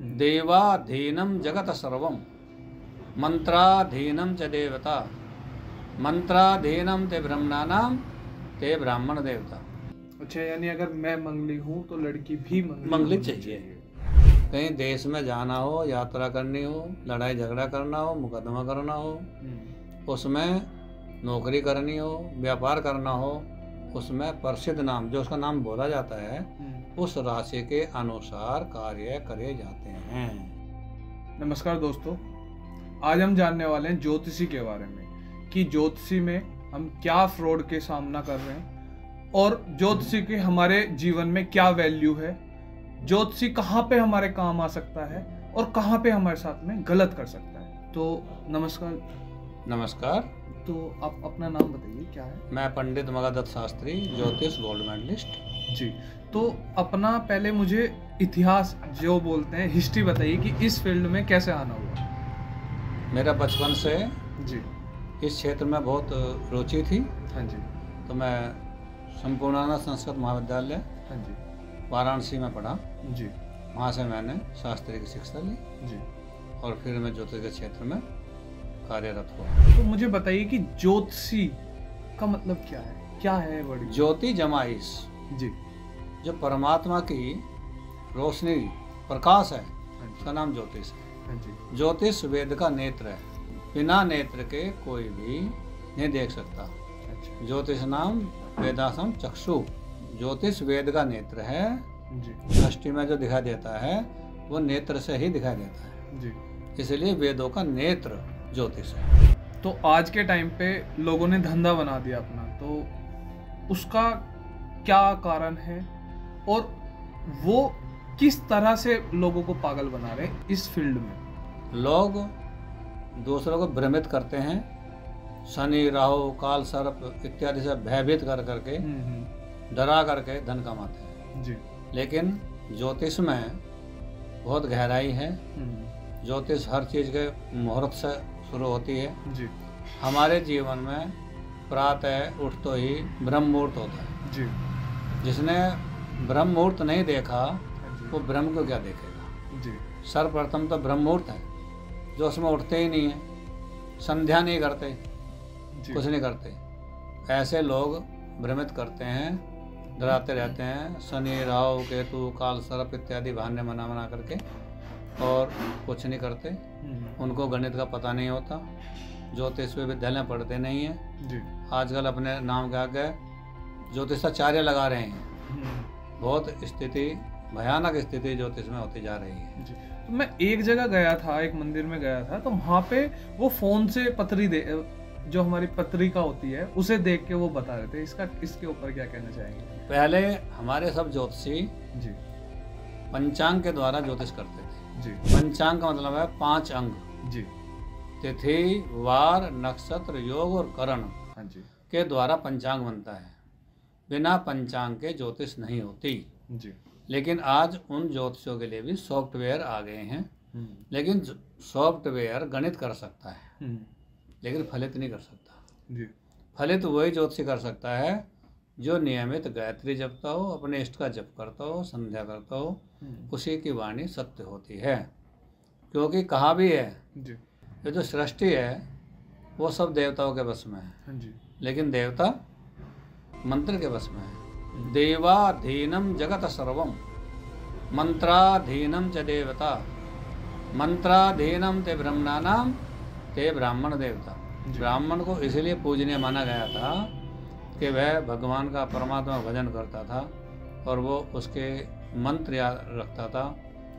देवाधीनं जगत सर्वम मंत्राधीनं च देवता मंत्राधीनं ते ब्रह्मणानां ते ब्राह्मण देवता। अच्छा, यानी अगर मैं मंगली हूँ तो लड़की भी मंगली चाहिए। कहीं देश में जाना हो, यात्रा करनी हो, लड़ाई झगड़ा करना हो, मुकदमा करना हो, उसमें नौकरी करनी हो, व्यापार करना हो, उसमें प्रसिद्ध नाम जो उसका नाम बोला जाता है उस राशि के अनुसार कार्य करे जाते हैं। नमस्कार दोस्तों, आज हम जानने वाले हैं ज्योतिषी के बारे में कि ज्योतिषी में हम क्या फ्रॉड के सामना कर रहे हैं और ज्योतिषी के हमारे जीवन में क्या वैल्यू है, ज्योतिषी कहाँ पे हमारे काम आ सकता है और कहाँ पे हमारे साथ में गलत कर सकता है। तो नमस्कार। तो आप अपना नाम बताइए, क्या है? मैं पंडित मगधत शास्त्री, ज्योतिष गोल्ड मेडलिस्ट। जी, तो अपना पहले मुझे इतिहास जो बोलते हैं हिस्ट्री बताइए कि इस फील्ड में कैसे आना हुआ। मेरा बचपन से जी इस क्षेत्र में बहुत रुचि थी। हाँ जी। तो मैं संपूर्णानंद संस्कृत महाविद्यालय हाँ जी वाराणसी में पढ़ा। जी। वहाँ से मैंने शास्त्री की शिक्षा ली जी। और फिर मैं ज्योतिष के क्षेत्र में कार्यरत हुआ। तो मुझे बताइए कि ज्योतिषी का मतलब क्या है वर्ड? ज्योति जमा ईश। जी। जो परमात्मा की रोशनी प्रकाश है उसका नाम ज्योतिष है। हाँ जी। ज्योतिष वेद का नेत्र है, बिना नेत्र के कोई भी नहीं देख सकता। अच्छा। ज्योतिष नाम वेदासम चक्षु, ज्योतिष वेद का नेत्र है। जी। दृष्टि में जो दिखाई देता है वो नेत्र से ही दिखाई देता है। जी। इसलिए वेदों का नेत्र ज्योतिष है। तो आज के टाइम पे लोगों ने धंधा बना दिया अपना, तो उसका क्या कारण है और वो किस तरह से लोगों को पागल बना रहे हैं इस फील्ड में? लोग दूसरों को भ्रमित करते हैं, शनि, राहु, काल, सर्प इत्यादि से भयभीत कर करके, डरा करके धन कमाते हैं। जी। लेकिन ज्योतिष में बहुत गहराई है। ज्योतिष हर चीज़ के मुहूर्त से शुरू होती है। जी। हमारे जीवन में प्रातः उठते ही ब्रह्म मुहूर्त होता है। जी। जिसने ब्रह्म मुहूर्त नहीं देखा वो ब्रह्म को क्या देखेगा? जी। सर्वप्रथम तो ब्रह्म मुहूर्त है, जो उसमें उठते ही नहीं है, संध्या नहीं करते, कुछ नहीं करते। ऐसे लोग भ्रमित करते हैं, डराते रहते हैं, शनि, राहु, केतु, काल, सर्प इत्यादि बहाने मना करके, और कुछ नहीं करते। उनको गणित का पता नहीं होता, ज्योतिष विद्यालय पढ़ते नहीं हैं। जी। आजकल अपने नाम के आगे ज्योतिषाचार्य लगा रहे हैं। बहुत स्थिति, भयानक स्थिति ज्योतिष में होती जा रही है। जी। तो मैं एक जगह गया था, एक मंदिर में गया था, तो वहाँ पे वो फोन से पत्री जो हमारी पत्रिका होती है उसे देख के वो बता रहे थे। इसके ऊपर क्या कहना चाहेंगे? पहले हमारे सब ज्योतिषी जी पंचांग के द्वारा ज्योतिष करते थे। जी। पंचांग का मतलब है 5 अंग। जी। तिथि, वार, नक्षत्र, योग और करण हाँ जी के द्वारा पंचांग बनता है। बिना पंचांग के ज्योतिष नहीं होती। जी। लेकिन आज उन ज्योतिषों के लिए भी सॉफ्टवेयर आ गए हैं। लेकिन सॉफ्टवेयर गणित कर सकता है, लेकिन फलित नहीं कर सकता। जी। फलित वही ज्योतिषी कर सकता है जो नियमित गायत्री जपता हो, अपने इष्ट का जप करता हो, संध्या करता हो, उसी की वाणी सत्य होती है। क्योंकि कहा भी है जी। ये जो सृष्टि है वो सब देवताओं के बस में है। हाँ जी। लेकिन देवता मंत्र के बस में है। देवाधीनम जगत सर्वम मंत्राधीनम च देवता मंत्राधीनम ते ब्रह्मणानां ते ब्राह्मण देवता। ब्राह्मण को इसलिए पूजनीय माना गया था कि वह भगवान का, परमात्मा का भजन करता था और वो उसके मंत्र याद रखता था।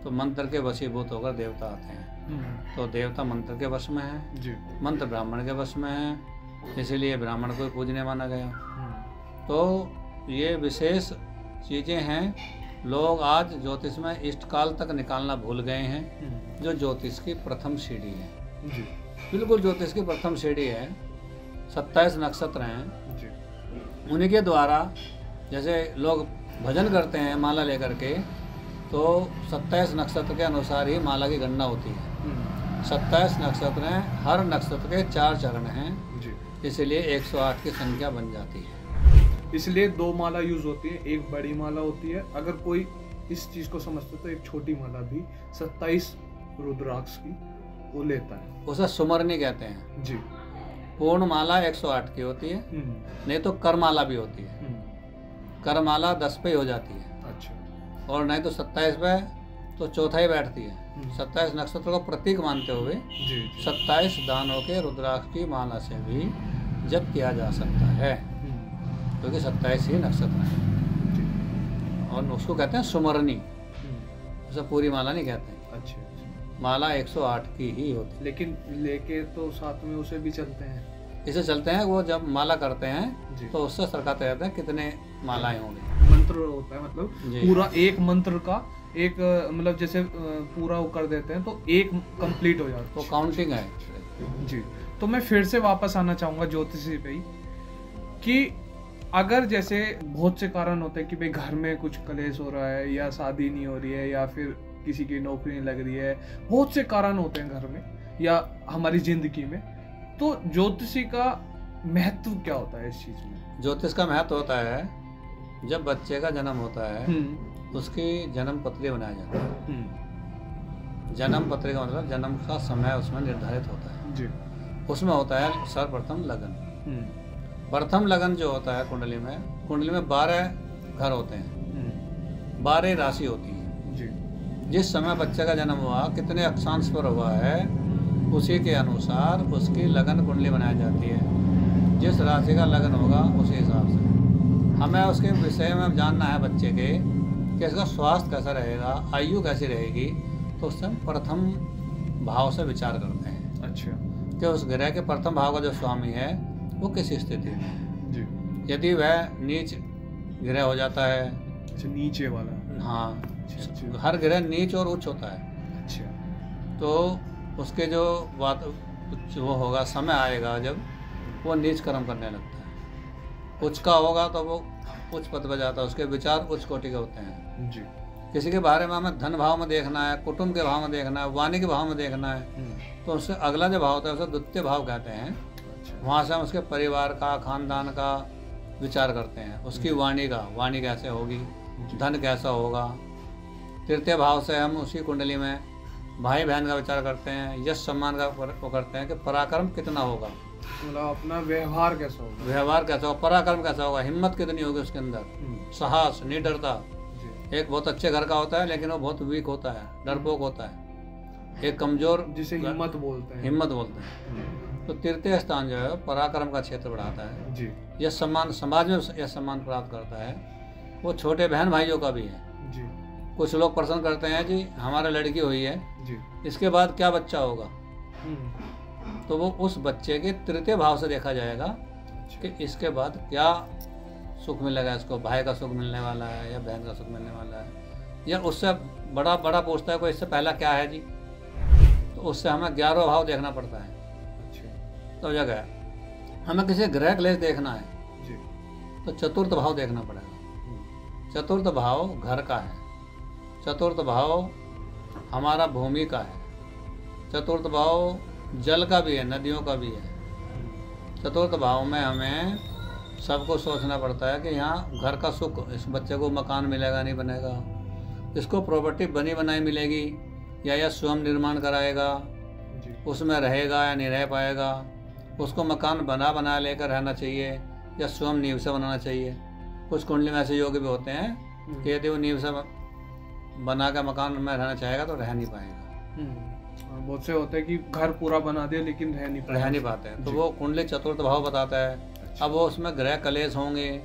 तो मंत्र के वशीभूत होकर देवता आते हैं। तो देवता मंत्र के वश में है जी। मंत्र ब्राह्मण के वश में है, इसलिए ब्राह्मण को पूजनीय माना गया। तो ये विशेष चीज़ें हैं। लोग आज ज्योतिष में इष्ट काल तक निकालना भूल गए हैं, जो ज्योतिष की प्रथम सीढ़ी है। जी। बिल्कुल ज्योतिष की प्रथम सीढ़ी है। 27 नक्षत्र हैं जी। उन्हीं के द्वारा, जैसे लोग भजन करते हैं माला लेकर के, तो 27 नक्षत्र के अनुसार ही माला की गणना होती है। 27 नक्षत्र हैं, हर नक्षत्र के 4 चरण हैं जी। इसलिए 108 की संख्या बन जाती है। इसलिए 2 माला यूज होती है, एक बड़ी माला होती है। अगर कोई इस चीज को समझते तो एक छोटी माला भी 27 रुद्राक्ष की वो लेता है। उसे सुमरनी कहते हैं जी। पूर्ण माला 108 की होती है, नहीं तो करमाला भी होती है। करमाला 10 पे हो जाती है। अच्छा। और नहीं तो 27 पे तो चौथाई बैठती है। 27 नक्षत्र का प्रतीक मानते हुए जी। 27 दानों के रुद्राक्ष की माला से भी जप किया जा सकता है, क्योंकि 27 ही नक्षत्र है। और उसको कहते हैं सुमरनी, उसे पूरी माला नहीं कहते हैं। अच्छा। माला 108 की ही होती है। लेकिन लेके तो साथ में उसे भी चलते हैं। इसे चलते हैं, वो जब माला करते जी। हैं तो उससे सरकाते रहते हैं कितने मालाएं होंगी। मंत्र होता है, मतलब पूरा एक मंत्र का एक मतलब जैसे पूरा वो कर देते हैं तो एक कंप्लीट हो जाता है, वो काउंटिंग है। जी। तो मैं फिर से वापस आना चाहूँगा ज्योतिषी पे ही, कि अगर जैसे बहुत से कारण होते हैं कि भाई घर में कुछ कलेश हो रहा है, या शादी नहीं हो रही है, या फिर किसी की नौकरी नहीं लग रही है, बहुत से कारण होते हैं घर में या हमारी जिंदगी में, तो ज्योतिषी का महत्व क्या होता है इस चीज में? ज्योतिष का महत्व होता है, जब बच्चे का जन्म होता है उसकी जन्म पत्री बनाई जाती है। जन्म पत्री का मतलब जन्म का समय उसमें निर्धारित होता है जी। उसमें होता है सर्वप्रथम लगन। प्रथम लगन जो होता है कुंडली में 12 घर होते हैं, 12 राशि होती है जी। जिस समय बच्चे का जन्म हुआ, कितने अक्षांश पर हुआ है, उसी के अनुसार उसकी लगन कुंडली बनाई जाती है। जिस राशि का लगन होगा उसी हिसाब से हमें उसके विषय में जानना है बच्चे के कि इसका स्वास्थ्य कैसा रहेगा, आयु कैसी रहेगी, तो उससे हम प्रथम भाव से विचार करते हैं। अच्छा। कि उस ग्रह के प्रथम भाव का जो स्वामी है वो किस स्थिति में है। जी। यदि वह नीच ग्रह हो जाता है, अच्छा, नीचे वाला। हाँ, अच्छा। हर ग्रह नीच और उच्च होता है। अच्छा। तो उसके जो बात वो होगा, समय आएगा जब वो नीच कर्म करने लगता है। उच्च का होगा तो वो उच्च पद पर जाता है, उसके विचार उच्च कोटि के होते हैं। जी। किसी के बारे में हमें धन भाव में देखना है, कुटुंब के भाव में देखना है, वाणी के भाव में देखना है, तो उससे अगला जो भाव होता है उसे द्वितीय भाव कहते हैं। अच्छा। वहाँ से हम उसके परिवार का, खानदान का विचार करते हैं, उसकी वाणी कैसे होगी, धन कैसा होगा। तृतीय भाव से हम उसी कुंडली में भाई बहन का विचार करते हैं, यश सम्मान का वो करते हैं कि पराक्रम कितना होगा, मतलब अपना व्यवहार कैसा होगा, पराक्रम कैसा होगा, हिम्मत कितनी होगी उसके अंदर, साहस, निडरता। एक बहुत अच्छे घर का होता है लेकिन वो बहुत वीक होता है, डरपोक होता है। एक कमजोर, जिसे हिम्मत बोलते हैं। तो तृतीय स्थान जो है पराक्रम का क्षेत्र बढ़ाता है जी। यह सम्मान, समाज में यह सम्मान प्राप्त करता है। वो छोटे बहन भाइयों का भी है जी। कुछ लोग प्रश्न करते हैं जी हमारा लड़की हुई है जी, इसके बाद क्या बच्चा होगा, तो वो उस बच्चे के तृतीय भाव से देखा जाएगा कि इसके बाद क्या सुख मिलेगा इसको, भाई का सुख मिलने वाला है या बहन का सुख मिलने वाला है, या उससे बड़ा पूछता है कोई इससे पहला क्या है जी, तो उससे हमें 11वां भाव देखना पड़ता है। तो जगह हमें किसी ग्रह क्लेश देखना है जी, तो चतुर्थ भाव देखना पड़ेगा। चतुर्थ भाव घर का है, चतुर्थ भाव हमारा भूमि का है, चतुर्थ भाव जल का भी है, नदियों का भी है। चतुर्थ भाव में हमें सबको सोचना पड़ता है कि यहाँ घर का सुख, इस बच्चे को मकान मिलेगा नहीं बनेगा, इसको प्रॉपर्टी बनी बनाई मिलेगी या यह स्वयं निर्माण कराएगा, उसमें रहेगा या नहीं रह पाएगा, उसको मकान बना लेकर रहना चाहिए या स्वयं नींव से बनाना चाहिए। कुछ कुंडली में ऐसे योग भी होते हैं कि यदि वो नींव से बना कर मकान में रहना चाहेगा तो रह नहीं पाएगा। बहुत से होते हैं कि घर पूरा बना दे लेकिन रह नहीं पाते हैं, तो वो कुंडली चतुर्थ भाव बताता है। अब वो उसमें ग्रह कलेश होंगे,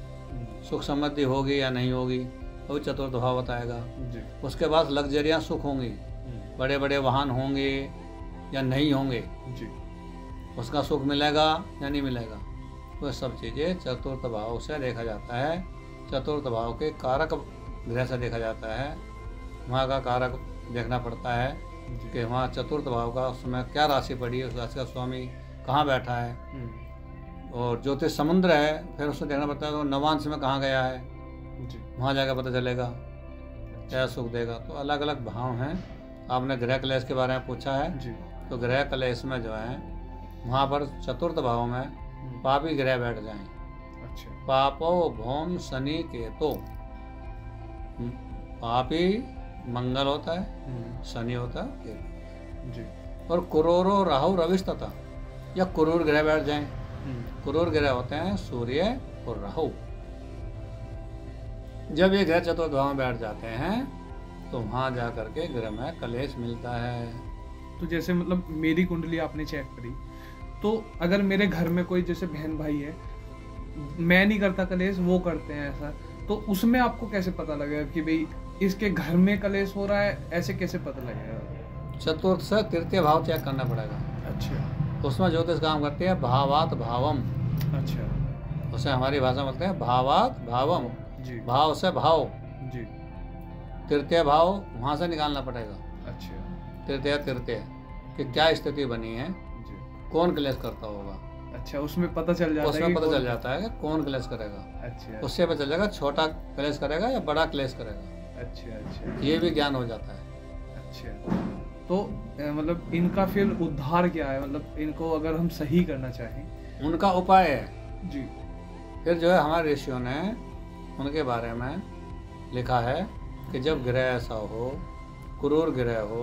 सुख समृद्धि होगी या नहीं होगी, वो चतुर्थ भाव बताएगा। उसके बाद लग्जरियाँ सुख होंगी, बड़े बड़े वाहन होंगे या नहीं होंगे, उसका सुख मिलेगा या नहीं मिलेगा, वो सब चीज़ें चतुर्थ भाव से देखा जाता है। चतुर्थ भाव के कारक ग्रह से देखा जाता है, वहाँ का कारक देखना पड़ता है कि वहाँ चतुर्थ भाव का उसमें क्या राशि पड़ी है, उस राशि का स्वामी कहाँ बैठा है, और ज्योतिष समुद्र है फिर उसको देखना पड़ता है तो नवांश में कहाँ गया है, वहाँ जाकर पता चलेगा क्या सुख देगा। तो अलग अलग भाव हैं। आपने ग्रह कलेश के बारे में पूछा है, तो ग्रह कलेश में जो है वहाँ पर चतुर्थ भाव में पापी ग्रह बैठ जाएं, पापो भौम शनि केतु, पापी मंगल होता है, शनि होता है, केतु। जी। और क्रूरो राहु रविस्तता, या क्रूर ग्रह बैठ जाएं। क्रूर ग्रह होते हैं सूर्य और राहु। जब ये ग्रह चतुर्थ भाव में बैठ जाते हैं तो वहां जा करके ग्रह में कलेश मिलता है। तो जैसे मतलब मेरी कुंडली आपने चेक करी, तो अगर मेरे घर में कोई जैसे बहन भाई है, मैं नहीं करता कलेश, वो करते हैं ऐसा, तो उसमें आपको कैसे पता लगेगा कि भाई इसके घर में कलेश हो रहा है? ऐसे कैसे पता लगेगा? चतुर्थ से तृतीय भाव चेक करना पड़ेगा। अच्छा। उसमें ज्योतिष काम करते हैं भावात भावम। अच्छा। उसे हमारी भाषा में बोलते हैं भावात भावम। जी। भाव से भाव। जी। तृतीय भाव वहां से निकालना पड़ेगा। अच्छा। तृतीय कि क्या स्थिति बनी है, जी। कौन क्लेश करता होगा। अच्छा, उसमें पता चल जाता है। उसमें पता चल जाता है कि कौन क्लेश करेगा। अच्छा। उससे पता चल जाएगा छोटा क्लेश करेगा या बड़ा क्लेश करेगा। अच्छा। अच्छा। ये भी ज्ञान हो जाता है। अच्छा, तो मतलब इनका फिर उद्धार क्या है? मतलब इनको अगर हम सही करना चाहें, उनका उपाय है जी। फिर जो है हमारे ऋषियों ने उनके बारे में लिखा है कि जब ग्रह ऐसा हो, क्रूर ग्रह हो,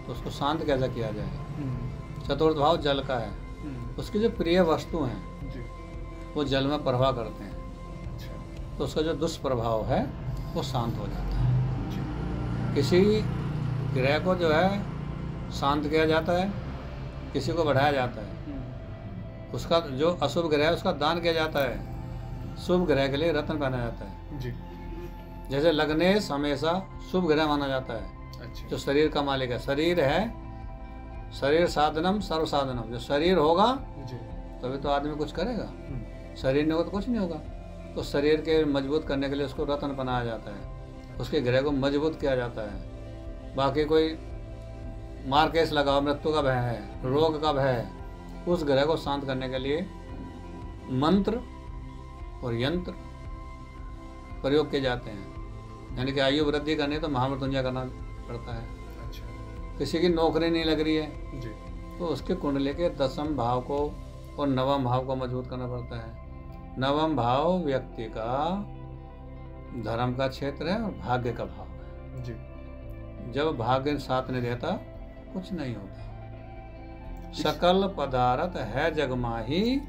तो उसको शांत कैसे किया जाए। चतुर्थ भाव जल का है, उसकी जो प्रिय वस्तु हैं जी। वो जल में प्रवाह करते हैं। अच्छा। तो उसका जो दुष्प्रभाव है वो शांत हो जाता है। जी। किसी ग्रह को जो है शांत किया जाता है, किसी को बढ़ाया जाता है। उसका जो अशुभ ग्रह है उसका दान किया जाता है, शुभ ग्रह के लिए रत्न पहना जाता है। जी। जैसे लग्नेश हमेशा शुभ ग्रह माना जाता है। अच्छा। जो शरीर का मालिक है, शरीर है, शरीर साधनम सर्व साधनम। जो शरीर होगा जी। तभी तो आदमी कुछ करेगा, शरीर नहीं होगा तो कुछ नहीं होगा। तो शरीर के मजबूत करने के लिए उसको रत्न बनाया जाता है, उसके ग्रह को मजबूत किया जाता है। बाकी कोई मार केस लगाओ, मृत्यु का भय है, रोग का भय है, उस ग्रह को शांत करने के लिए मंत्र और यंत्र प्रयोग किए जाते हैं। यानी कि आयु वृद्धि करनी है तो महामृत्युंजय करना पड़ता है। अच्छा। किसी की नौकरी नहीं लग रही है जी। तो उसके कुंडली के 10वें भाव को और 9वें भाव को मजबूत करना पड़ता है। 9वां भाव व्यक्ति का धर्म का क्षेत्र है और भाग्य का भाव है। जी। जब भाग्य साथ नहीं देता कुछ नहीं होता। सकल पदार्थ है जग माही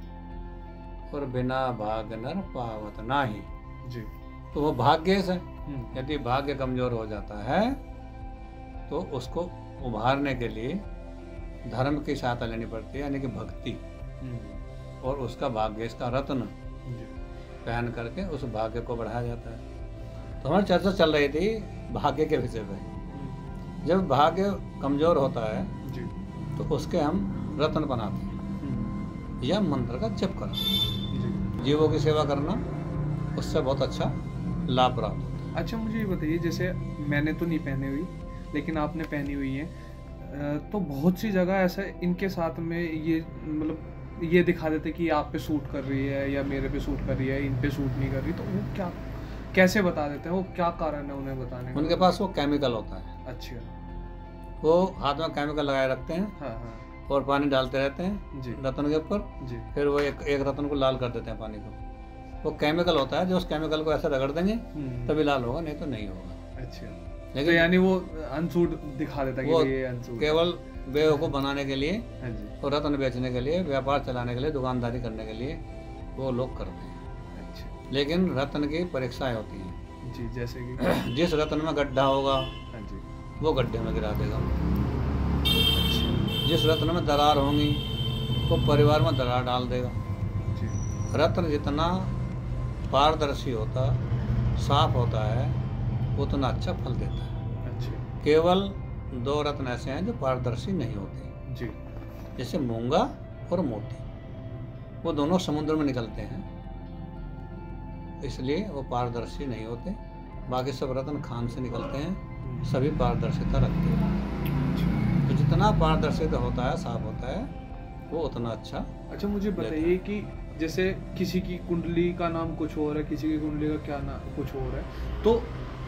और बिना भाग्य नर पावत नाही। जी। तो वो भाग्य से, यदि भाग्य कमजोर हो जाता है तो उसको उभारने के लिए धर्म की सहायता लेनी पड़ती है, यानी कि भक्ति, और उसका भाग्य, इसका रत्न पहन करके उस भाग्य को बढ़ाया जाता है। तो हमारी चर्चा चल रही थी भाग्य के विषय पे। जब भाग्य कमजोर होता है जी। तो उसके हम रत्न बनाते हैं या मंत्र का जप करना, जीवों की सेवा करना, उससे बहुत अच्छा लाभ प्राप्त होता है। अच्छा, मुझे ये बताइए, जैसे मैंने तो नहीं पहनी हुई लेकिन आपने पहनी हुई है, तो बहुत सी जगह ऐसा इनके साथ में ये मतलब ये दिखा देते कि आप पे सूट कर रही है या मेरे पे सूट कर रही है, इन पे सूट नहीं कर रही, तो वो क्या कैसे बता देते हैं? वो क्या कारण है उन्हें बताने का? उनके पास वो केमिकल होता है। अच्छा। वो हाथ में केमिकल लगाए रखते हैं। हाँ हाँ। और पानी डालते रहते हैं जी। रत्न के ऊपर जी। फिर वो एक रत्न को लाल कर देते हैं पानी को। वो केमिकल होता है, जो उस केमिकल को ऐसे रगड़ देंगे तभी लाल होगा, नहीं तो नहीं होगा। अच्छा। लेकिन तो यानी वो अनसूट दिखा देता है कि ये अनसूट, केवल बेवकूफ बनाने के लिए हाँ जी, और रत्न बेचने के लिए, व्यापार चलाने के लिए, दुकानदारी करने के लिए वो लोग करते हैं। अच्छा लेकिन रत्न की परीक्षाएं होती हैं जी, जैसे कि जिस रत्न में गड्ढा होगा हाँ जी, वो गड्ढे में गिरा देगा। अच्छा जिस रत्न में दरार होंगी वो परिवार में दरार डाल देगा। जी, रत्न जितना पारदर्शी होता, साफ होता है, उतना अच्छा फल देता है। अच्छा केवल 2 रत्न ऐसे हैं जो पारदर्शी नहीं होते, जी, जैसे मूंगा और मोती। वो दोनों समुद्र में निकलते हैं, इसलिए वो पारदर्शी नहीं होते। बाकी सब रत्न खान से निकलते हैं, सभी पारदर्शिता रखते हैं। तो जितना पारदर्शिता होता है, साफ होता है, वो उतना अच्छा। अच्छा मुझे बताइए कि जैसे किसी की कुंडली का नाम कुछ और है, किसी की कुंडली का क्या नाम कुछ और है, तो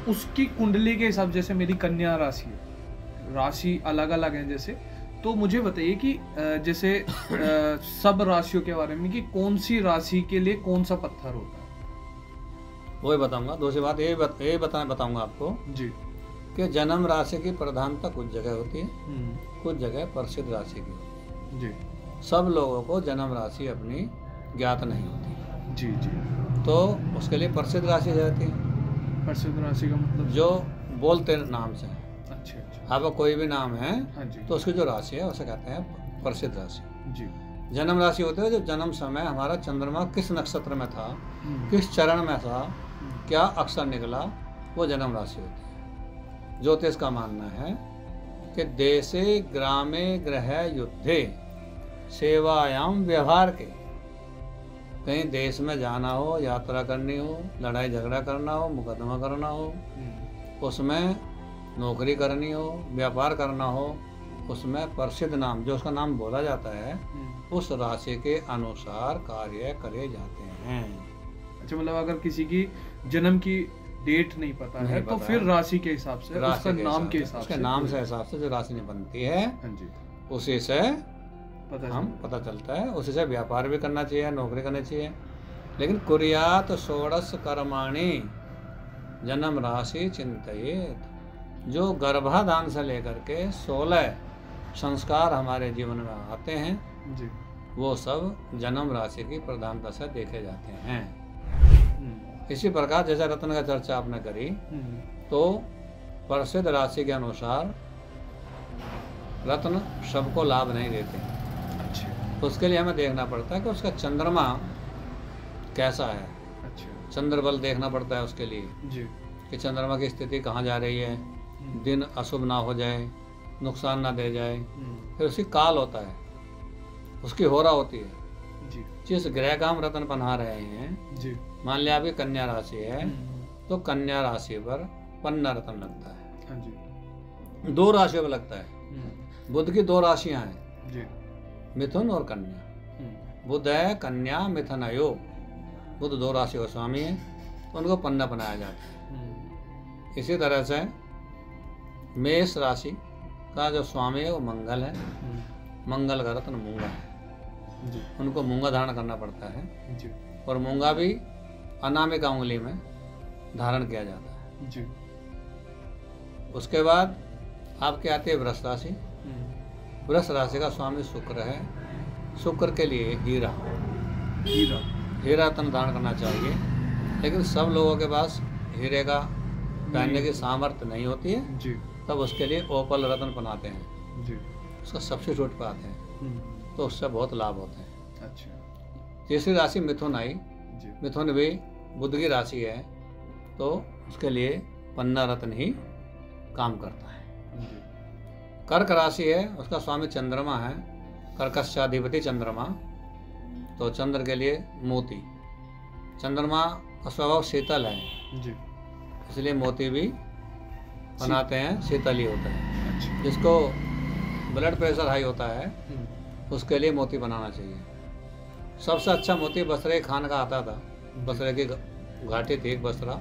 उसकी कुंडली के हिसाब, जैसे मेरी कन्या राशि है, राशि अलग अलग है जैसे, तो मुझे बताइए कि जैसे सब राशियों के बारे में कि कौन सी राशि के लिए कौन सा पत्थर होता है? वही बताऊंगा। दूसरी बात ये बताऊंगा आपको जी। कि जन्म राशि की प्रधानता कुछ जगह होती है, कुछ जगह प्रसिद्ध राशि की होती जी। है। सब लोगों को जन्म राशि अपनी ज्ञात नहीं होती। जी जी। तो उसके लिए प्रसिद्ध राशि रहती है। प्रसिद्ध राशि का मतलब? जो बोलते नाम से। अच्छा अच्छा। आपका कोई भी नाम है, हाँ जी। तो उसकी जो राशि है उसे कहते हैं प्रसिद्ध राशि। जी। जन्म राशि होते है जो जन्म समय हमारा चंद्रमा किस नक्षत्र में था, किस चरण में था, क्या अक्षर निकला, वो जन्म राशि होती है। ज्योतिष का मानना है कि देशे ग्रामे ग्रह युद्धे सेवायाम व्यवहार के, कहीं देश में जाना हो, यात्रा करनी हो, लड़ाई झगड़ा करना हो, मुकदमा करना हो, उसमें नौकरी करनी हो, व्यापार करना हो, उसमें प्रसिद्ध नाम जो उसका नाम बोला जाता है उस राशि के अनुसार कार्य करे जाते हैं। अच्छा, मतलब अगर किसी की जन्म की डेट नहीं पता है तो फिर राशि के हिसाब से, उसका नाम के हिसाब से, उसके नाम से हिसाब से जो राशि बनती है, हाँ जी, उसी से पता चलता है। उसी से व्यापार भी करना चाहिए, नौकरी करनी चाहिए। लेकिन कुर्यात षोडश कर्माणि जन्म राशि चिंतित, जो गर्भाधान से लेकर के 16 संस्कार हमारे जीवन में आते हैं जी, वो सब जन्म राशि की प्रधानता से देखे जाते हैं। इसी प्रकार जैसे रत्न का चर्चा आपने करी, तो प्रसिद्ध राशि के अनुसार रत्न सबको लाभ नहीं देते। अच्छा। उसके लिए हमें देखना पड़ता है कि उसका चंद्रमा कैसा है। अच्छा। चंद्र बल देखना पड़ता है उसके लिए जी, कि चंद्रमा की स्थिति कहाँ जा रही है, दिन अशुभ ना हो जाए, नुकसान ना दे जाए। फिर उसकी काल होता है, उसकी होरा होती है जी। जिस ग्रह का हम रत्न पहना रहे हैं जी, मान लिया आपकी कन्या राशि है, तो कन्या राशि पर पन्ना रत्न लगता है। हाँ जी। 2 राशियों पर लगता है। बुध की 2 राशियां हैं जी, मिथुन और कन्या। बुध है कन्या मिथुन योग, बुध 2 राशि का स्वामी है, तो उनको पन्ना बनाया जाता है। इसी तरह से मेष राशि का जो स्वामी है वो मंगल है, मंगल का रत्न मूंगा है जी, उनको मूंगा धारण करना पड़ता है जी, और मूंगा भी अनामिका उंगली में धारण किया जाता है जी। उसके बाद आपके आती है वृष राशि। वृष राशि का स्वामी शुक्र है, शुक्र के लिए हीरा रत्न धारण करना चाहिए, लेकिन सब लोगों के पास हीरे का पहनने की सामर्थ्य नहीं होती है जी, तब उसके लिए ओपल रत्न बनाते हैं जी, उसका सब्स्टिट्यूट पाते हैं, तो उससे बहुत लाभ होते हैं। अच्छा। तीसरी राशि मिथुन आई, मिथुन भी बुध की राशि है, तो उसके लिए पन्ना रत्न ही काम करता है। कर्क राशि है, उसका स्वामी चंद्रमा है, कर्कशाधिपति चंद्रमा, तो चंद्र के लिए मोती। चंद्रमा का स्वभाव शीतल है जी, इसलिए मोती भी बनाते हैं, शीतल ही होता है। अच्छा। जिसको ब्लड प्रेशर हाई होता है उसके लिए मोती बनाना चाहिए। सबसे अच्छा मोती बसरे खान का आता था, बसरे की घाटी थी एक बसरा,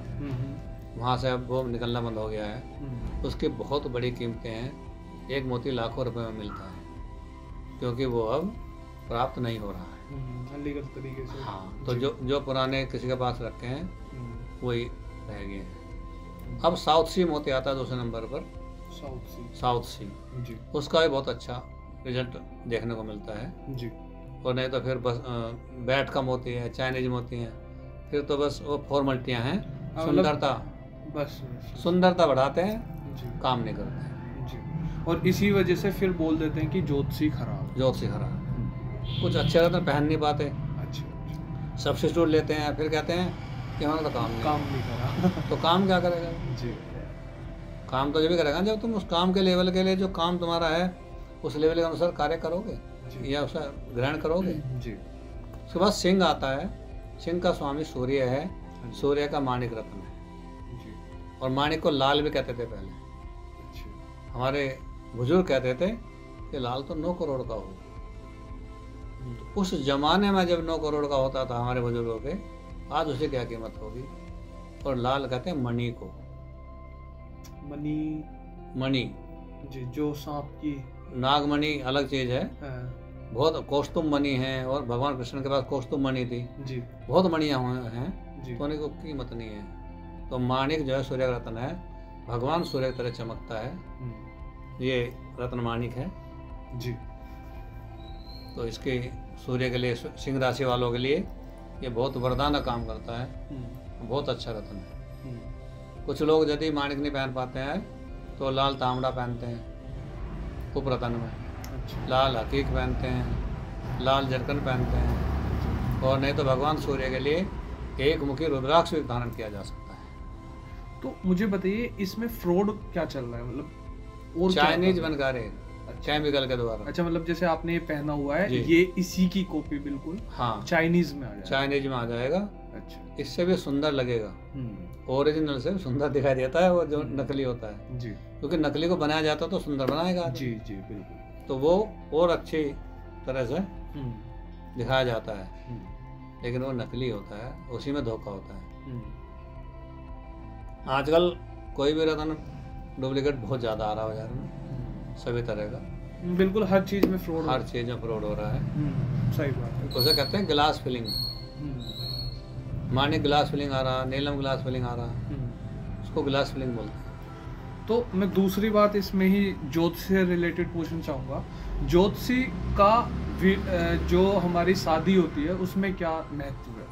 वहाँ से अब वो निकलना बंद हो गया है। उसकी बहुत बड़ी कीमतें हैं, एक मोती लाखों रुपए में मिलता है, क्योंकि वो अब प्राप्त नहीं हो रहा है अलीगढ़ तरीके से। हाँ, तो जो पुराने किसी के पास रखे हैं वही रह गए हैं। अब साउथ सी मोती आता है 2 नंबर पर, साउथ सी जी, उसका भी बहुत अच्छा रिजल्ट देखने को मिलता है जी। और नहीं तो फिर बस बैट का मोती है, चाइनीज मोती है, फिर तो बस वो फॉर्मलिटियाँ हैं, सुंदरता बढ़ाते हैं जी, काम नहीं करते हैं जी। और इसी वजह से फिर बोल देते हैं कि ज्योतिषी खराब, कुछ अच्छे रत्न पहन नहीं पाते। अच्छा। सब्स्टिट्यूट लेते हैं, फिर कहते हैं कि हमारा तो काम नहीं करा तो काम क्या करेगा जी, काम तो जब भी करेगा जब तुम उस काम के लेवल के लिए, जो काम तुम्हारा है उस लेवल के अनुसार कार्य करोगे या उसे ग्रहण करोगे जी। उसके बाद सिंह आता है, सिंह का स्वामी सूर्य है, सूर्य का माणिक रत्न है जी, और माणिक को लाल भी कहते थे पहले। अच्छा। हमारे बुजुर्ग कहते थे कि लाल तो 9 करोड़ का हो। तो उस जमाने में जब 9 करोड़ का होता था हमारे बुजुर्गों के, आज उसे क्या कीमत होगी। और लाल कहते हैं मणि को, मणि जी, जो सांप की नागमणि अलग चीज है, बहुत कौस्तुम मणि है, और भगवान कृष्ण के पास कौस्तुम मणि थी जी, बहुत मणियां हैं जी। तो उनकी कोई कीमत नहीं है। तो माणिक जो है सूर्य का रत्न है, भगवान सूर्य की तरह चमकता है, ये रत्न माणिक है जी। तो इसके सूर्य के लिए, सिंह राशि वालों के लिए ये बहुत वरदान का काम करता है, बहुत अच्छा रत्न है। कुछ लोग यदि माणिक नहीं पहन पाते हैं तो लाल तांबड़ा पहनते हैं उपरतन में, अच्छा। लाल हकीक पहनते हैं, लाल जरकन पहनते हैं, और नहीं तो भगवान सूर्य के लिए एक मुखी रुद्राक्ष भी धारण किया जा सकता है। तो मुझे बताइए इसमें फ्रॉड क्या चल रहा है, मतलब और क्या चाइनीज कर रहा है? बनकारे केमिकल के द्वारा। अच्छा, मतलब जैसे आपने ये पहना हुआ है, जी। ये इसी की कॉपी बिल्कुल हाँ, चाइनीज में आ जाए। चाइनीज में आ जाएगा। अच्छा। इससे भी सुंदर लगेगा, ओरिजिनल से सुंदर दिखाई देता है वो जो नकली होता है, जी क्योंकि नकली को बनाया जाता तो सुंदर बनाएगा आदमी। जी जी बिल्कुल। तो वो और अच्छी तरह से दिखाया जाता है, लेकिन वो नकली होता है, उसी में धोखा होता है। आजकल कोई भी रतन डुप्लीकेट बहुत ज़्यादा आ रहा है बाजार में, सभी तरह का, बिल्कुल हर चीज में फ्रॉड, हर चीज़ में फ्रॉड हो रहा है। सही बात है। उसे कहते हैं glass filling. Manik glass filling आ रहा, नीलम ग्लास फिलिंग आ रहा, उसको ग्लास फिलिंग बोलते हैं। तो मैं दूसरी बात इसमें ही ज्योतिष से रिलेटेड पूछना चाहूँगा, ज्योतिषी का जो हमारी शादी होती है उसमें क्या महत्व है?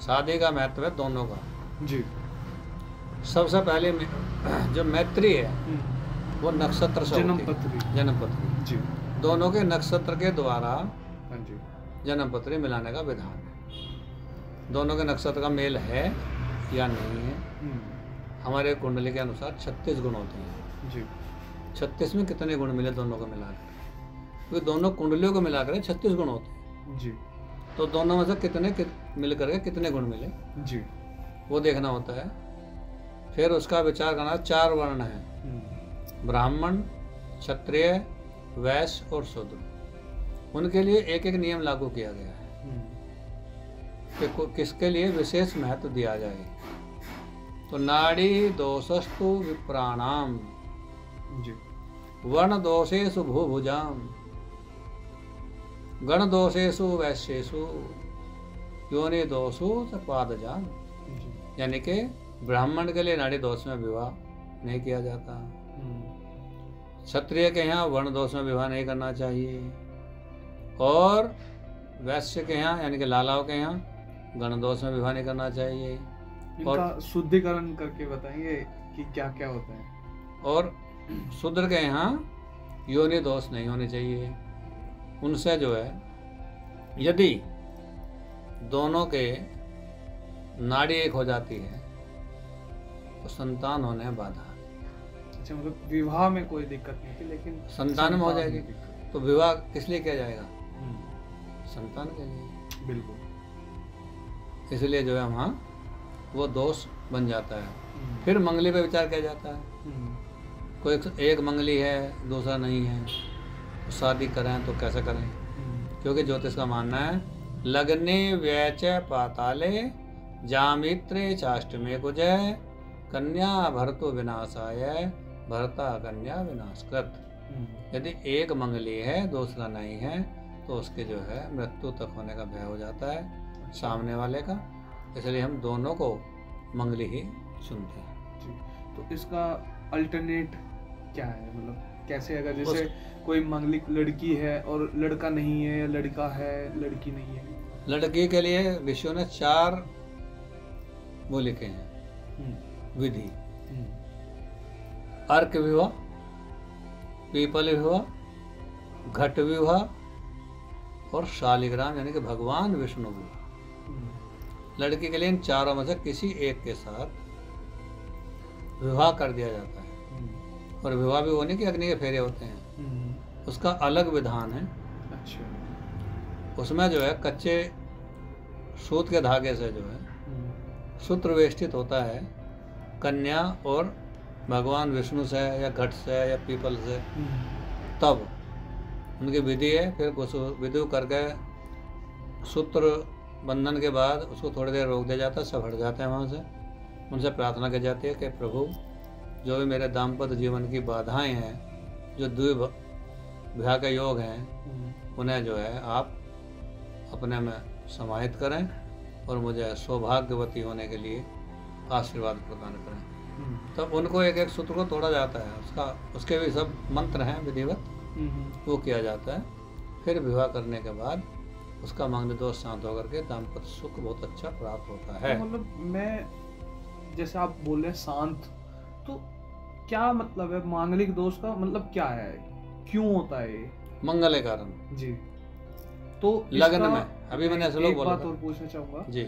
शादी का महत्व है दोनों का। जी। सबसे पहले जो मैत्री है वो नक्षत्र से जन्म होती है। पत्री। जन्म पत्री जी। दोनों के नक्षत्र के द्वारा हाँ जी। जन्म पत्री मिलाने का विधान है। दोनों के नक्षत्र का मेल है या नहीं है। हमारे कुंडली के अनुसार 36 गुण होते हैं जी। 36 में कितने गुण मिले दोनों को मिलाकर, क्योंकि दोनों कुंडलियों को मिलाकर 36 गुण होते हैं। जी। तो दोनों में से कितने मिल करके कितने गुण मिले जी। वो देखना होता है। फिर उसका विचार करना। 4 वर्ण हैं, ब्राह्मण, क्षत्रिय, वैश्य और शूद्र। उनके लिए एक एक नियम लागू किया गया है कि किसके लिए विशेष महत्व दिया जाए। तो नाड़ी दोषस्तु विप्राणाम, जी। वर्ण दोषेषु भूभुजाम, गण दोषेषु वैश्येषु, योनि दोषु च पादजाम। यानी कि ब्राह्मण के लिए नाड़ी दोष में विवाह नहीं किया जाता, क्षत्रिय के यहाँ वर्ण दोष में विवाह नहीं करना चाहिए, और वैश्य के यहाँ यानी कि लालाओं के यहाँ गण दोष में विवाह नहीं करना चाहिए। इनका शुद्धिकरण करके बताएंगे कि क्या क्या होता है। और शूद्र के यहाँ योनि दोष नहीं होने चाहिए। उनसे जो है यदि दोनों के नाड़ी एक हो जाती है तो संतान होने में बाधा। अच्छा, मतलब विवाह में कोई दिक्कत नहीं थी, लेकिन संतान में हो जाएगी। दिक्कत। तो विवाह किस लिए किया जाएगा? संतान के लिए। बिल्कुल। इसलिए जो है वहाँ वो दोष बन जाता है। फिर मंगली पे विचार किया जाता है। कोई एक मंगली है दूसरा नहीं है, तो शादी करें तो कैसे करें? क्योंकि ज्योतिष का मानना है लग्ने व्यच पाताले जामित्रे चाष्टमे कुजय कन्या भरतो विनाशाय भरता कन्या विनाशकृत। यदि एक मंगली है दूसरा नहीं है तो उसके जो है मृत्यु तक होने का भय हो जाता है सामने वाले का। इसलिए हम दोनों को मंगली ही चुनते हैं। जी। तो इसका अल्टरनेट क्या है, मतलब कैसे, अगर जैसे कोई मंगली लड़की है और लड़का नहीं है, या लड़का है लड़की नहीं है? लड़की के लिए ऋषियों ने 4 वो लिखे हैं विधि। अर्क विवाह, पीपल विवाह, घट विवाह और शालिग्राम यानी कि भगवान विष्णु विवाह। लड़की के लिए इन चारों में से किसी एक के साथ विवाह कर दिया जाता है। और विवाह भी वो नहीं कि अग्नि के फेरे होते हैं, उसका अलग विधान है। अच्छा। उसमें जो है कच्चे सूत के धागे से जो है सूत्र वेष्टित होता है कन्या और भगवान विष्णु से या घट से या पीपल से, तब उनकी विधि है। फिर कुछ विधि करके सूत्र बंधन के बाद उसको थोड़ी देर रोक दिया जाता है, सब हट जाते हैं वहाँ से। उनसे प्रार्थना की जाती है कि प्रभु जो भी मेरे दाम्पत्य जीवन की बाधाएं हैं, जो द्विविवाह के योग हैं, उन्हें जो है आप अपने में समाहित करें और मुझे सौभाग्यवती होने के लिए आशीर्वाद प्रदान करें। तब उनको एक एक सूत्र को तोड़ा जाता है, उसके भी सब मंत्र हैं विधिवत, वो किया जाता है। फिर विवाह करने के बाद उसका मांगलिक दोष शांत होकर के दाम्पत्य सुख बहुत अच्छा प्राप्त होता है। तो मतलब मैं जैसे आप बोल रहे हैं शांत, तो क्या मतलब है मांगलिक दोष का, मतलब क्या है, क्यों होता है ये? मंगल के कारण जी। तो लगन में अभी मैंने ऐसे लोग बोला बात और पूछना चाहूंगा जी,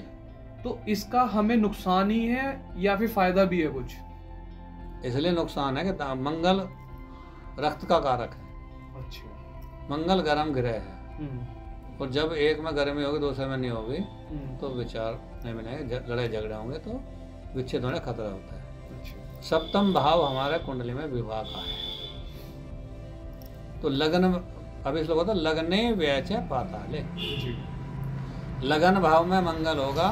तो इसका हमें नुकसान ही है या फिर फायदा भी है कुछ? इसलिए नुकसान है कि मंगल रक्त का कारक है। अच्छा। मंगल गर्म ग्रह है, और जब एक में गर्मी होगी दूसरे में नहीं होगी तो विचार नहीं बनेंगे, लड़ाई झगड़े होंगे तो विच्छेद होने का खतरा होता है। अच्छा। सप्तम भाव हमारे कुंडली में विवाह का है। तो लगन, अभी इसलिए होता लगने व्यय पाताले, लगन भाव में मंगल होगा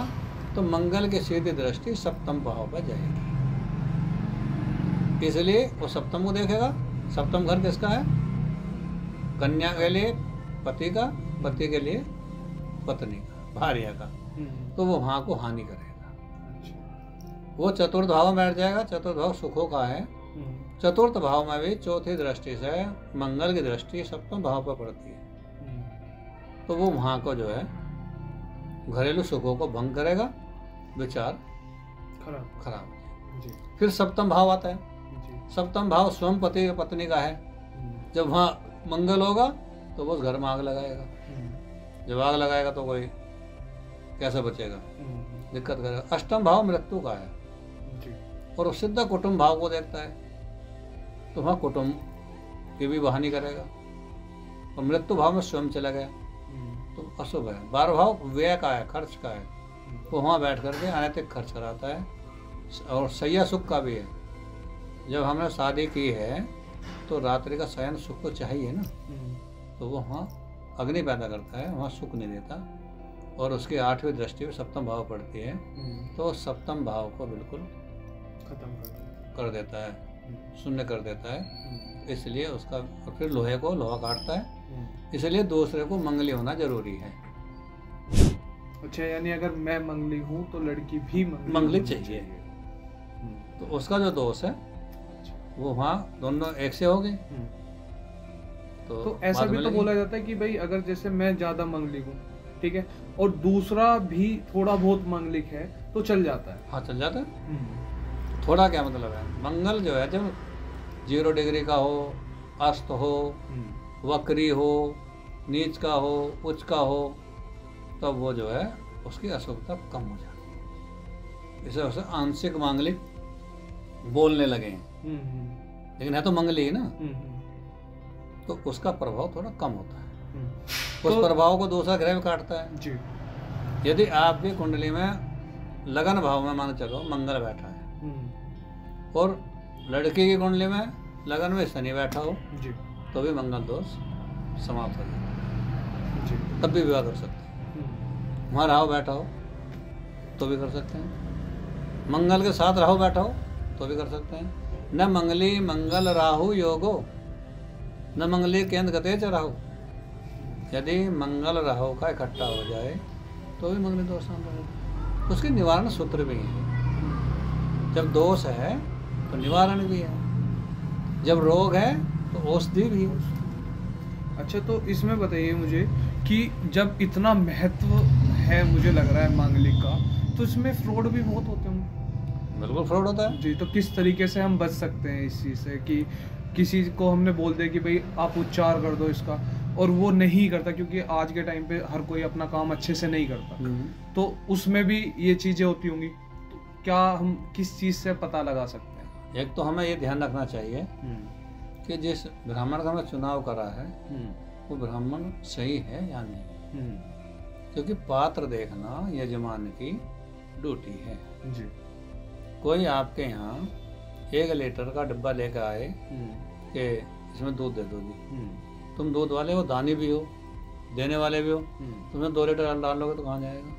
तो मंगल की सीधी दृष्टि सप्तम भाव पर जाएगी, इसलिए वो सप्तम को देखेगा। सप्तम घर किसका है? कन्या के लिए पति का, पति के लिए पत्नी का, भार्या का, तो वो वहां को हानि करेगा। वो चतुर्थ भाव में बैठ जाएगा। चतुर्थ भाव सुखों का है। चतुर्थ भाव में भी चौथी दृष्टि से मंगल की दृष्टि सप्तम भाव पर पड़ती है, तो वो वहां को जो है घरेलू सुखों को भंग करेगा, विचार खराब हो जाए। फिर सप्तम भाव आता है। सप्तम भाव स्वयं पति पत्नी का है। जब वहां मंगल होगा तो वो उस घर में आग लगाएगा। जब आग लगाएगा तो कोई कैसे बचेगा, दिक्कत करेगा। अष्टम भाव मृत्यु का है और वो सिद्ध कुटुंब भाव को देखता है, तो वहाँ कुटुंब की भी हानि करेगा। और मृत्यु भाव में स्वयं चला गया तो अशुभ है। 12 भाव व्यय का है, खर्च का है, तो वहाँ बैठ करके अनैतिक खर्च कराता है। और शैया सुख का भी है। जब हमने शादी की है तो रात्रि का शयन सुख तो चाहिए ना, तो वो वहाँ अग्नि पैदा करता है, वहाँ सुख नहीं देता। और उसकी 8वीं दृष्टि में सप्तम भाव पड़ती है, तो सप्तम भाव को बिल्कुल खत्म कर देता है, शून्य कर देता है। इसलिए उसका, और फिर लोहे को लोहा काटता है। इसलिए दूसरे को मंगली होना जरूरी है। अच्छा, यानी अगर मैं मंगली हूँ तो लड़की भी मंगली चाहिए। तो उसका जो दोष है वो वहाँ दोनों एक से हो गए। तो ऐसा भी तो बोला जाता है कि भाई अगर जैसे मैं ज्यादा मंगलिक हूँ, ठीक है, और दूसरा भी थोड़ा बहुत मंगलिक है तो चल जाता है। हाँ, चल जाता है। थोड़ा क्या मतलब है? मंगल जो है जब 0 डिग्री का हो, अस्त हो, वक्री हो, नीच का हो, उच्च का हो, तब वो जो है उसकी अशुभता कम हो जाती है। इसे उसे आंशिक मांगलिक बोलने लगे हैं, लेकिन है तो मंगली ही ना, तो उसका प्रभाव थोड़ा कम होता है। उस प्रभाव को दूसरा ग्रह में काटता है जी। यदि आपकी कुंडली में लगन भाव में मान चलो मंगल बैठा है और लड़की की कुंडली में लगन में शनि बैठा हो जी, तो भी मंगल दोष समाप्त हो जाए, तब भी विवाह कर सकते हैं। वहाँ राहु बैठा हो तो भी कर सकते हैं। मंगल के साथ राहु बैठा हो तो भी कर सकते हैं। न मंगली मंगल राहु योगो, न मंगली केंद्र गते च राहु। यदि मंगल राहु का इकट्ठा हो जाए तो भी मंगली दोष शांत रहेगा। उसके निवारण सूत्र भी हैं। जब दोष है तो निवारण भी है, जब रोग है तो औषधि भी है। अच्छा, तो इसमें बताइए मुझे कि जब इतना महत्व है, मुझे लग रहा है मांगलिक का, तो इसमें फ्रॉड भी बहुत होते होंगे। बिल्कुल फ्रॉड होता है जी। तो किस तरीके से हम बच सकते हैं इस चीज़ से कि किसी को हमने बोल दिया कि भाई आप उच्चार कर दो इसका, और वो नहीं करता, क्योंकि आज के टाइम पे हर कोई अपना काम अच्छे से नहीं करता, तो उसमें भी ये चीज़ें होती होंगी। तो क्या हम किस चीज़ से पता लगा सकते हैं? एक तो हमें ये ध्यान रखना चाहिए कि जिस ब्राह्मण का हमें चुनाव करा है वो ब्राह्मण सही है या नहीं, क्योंकि पात्र देखना यजमान की ड्यूटी है जी। कोई आपके यहाँ 1 लीटर का डिब्बा लेकर आए कि इसमें दूध दे दो जी, तुम दूध वाले हो, दानी भी हो, देने वाले भी हो, तुम्हें 2 लीटर डाल लोगे तो कहाँ जाएगा?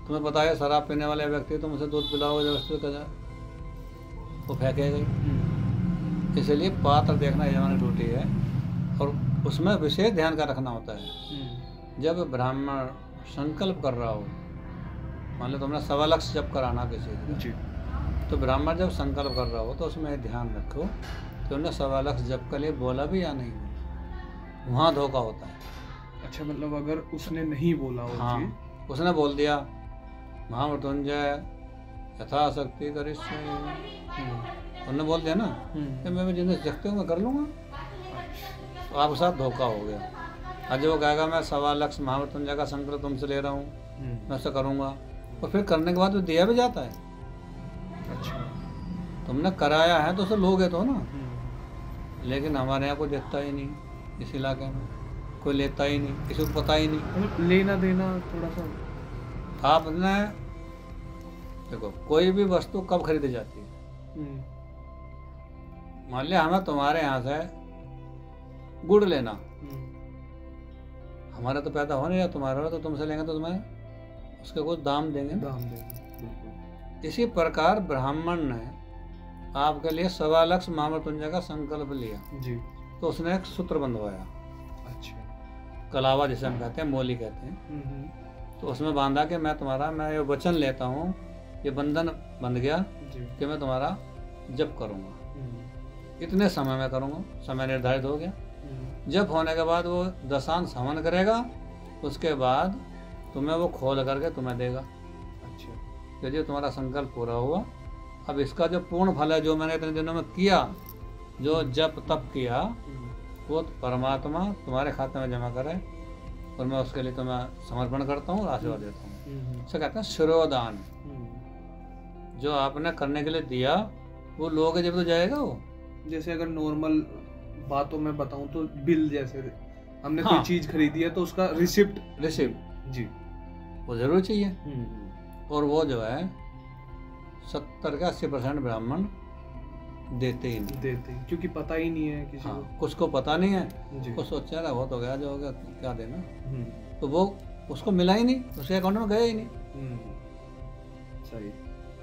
तुम्हें पता है शराब पीने वाले व्यक्ति तुम उसे दूध पिलाओगे जबरदस्ती कर वो फेंकेगा ही। इसलिए पात्र देखना यजमान की ड्यूटी है, और उसमें विशेष ध्यान का रखना होता है। जब ब्राह्मण संकल्प कर रहा हो, मान लो तुमने 1.25 लाख जप कराना किसी का, जी तो ब्राह्मण जब संकल्प कर रहा हो तो उसमें ध्यान रखो कि उन्हें 1.25 लाख जप के लिए बोला भी या नहीं बोला, वहाँ धोखा होता है। अच्छा, मतलब अगर उसने नहीं बोला हो, हाँ, जी उसने बोल दिया महामृत्युंजय यथाशक्ति करिष्ये, उन्होंने बोल दिया ना कि मैं जिन्हें जगते हूँ मैं कर लूँगा, तो आपके साथ धोखा हो गया। आज वो कहेगा मैं 1.25 लाख महामृत्युंजय का संकल्प तुमसे ले रहा हूँ, मैं ऐसा करूँगा, और फिर करने के बाद तो दिया भी जाता है। अच्छा, तुमने कराया है तो उसे लोगे तो ना, लेकिन हमारे यहाँ कोई देता ही नहीं, इस इलाके में कोई लेता ही नहीं, किसी को पता ही नहीं। मतलब लेना देना थोड़ा सा। आपने देखो कोई भी वस्तु कब खरीदी जाती है, मान लिया हमें तुम्हारे यहाँ से गुड़ लेना, हमारा तो पैदा हो नहीं रहा, तुम्हारा तो तुमसे लेंगे तो तुम्हें उसके कुछ दाम देंगे ना। दाम देंगे। इसी प्रकार ब्राह्मण ने आपके लिए 1.25 लाख महामृत्युंजय का संकल्प लिया, जी, तो उसने एक सूत्र बंधवाया, अच्छा, कलावा जिसे हम कहते हैं, मोली कहते हैं, तो उसमें बांधा कि मैं ये वचन लेता हूँ, ये बंधन बंध गया जी, कि मैं तुम्हारा जप करूँगा, इतने समय में करूँगा, समय निर्धारित हो गया। जप होने के बाद वो दशांश हवन करेगा, उसके बाद तुम्हें वो खोल करके तुम्हें देगा। अच्छा, यदि तुम्हारा संकल्प पूरा हुआ, अब इसका जो पूर्ण फल है, जो मैंने इतने दिनों में किया, जो जप तप किया, वो परमात्मा तुम्हारे खाते में जमा करे, और मैं उसके लिए तुम्हें समर्पण करता हूँ और आशीर्वाद देता हूँ। इसे कहते हैं शिरोदान। जो आपने करने के लिए दिया वो लोगे जब तो जाएगा वो। जैसे अगर नॉर्मल बातों में बताऊं तो बिल, जैसे हमने हाँ, कोई चीज खरीदी है तो उसका रिसिप्ट जी वो जरूर चाहिए। और वो जो है 70 का 80% ब्राह्मण देते ही नहीं, देते, क्योंकि पता ही नहीं है किसी हाँ, कुछ को पता नहीं है, जी, वो सोच रहा बहुत हो गया, जो हो गया क्या देना, तो वो उसको मिला ही नहीं, उसके अकाउंट में गया ही नहीं, सही,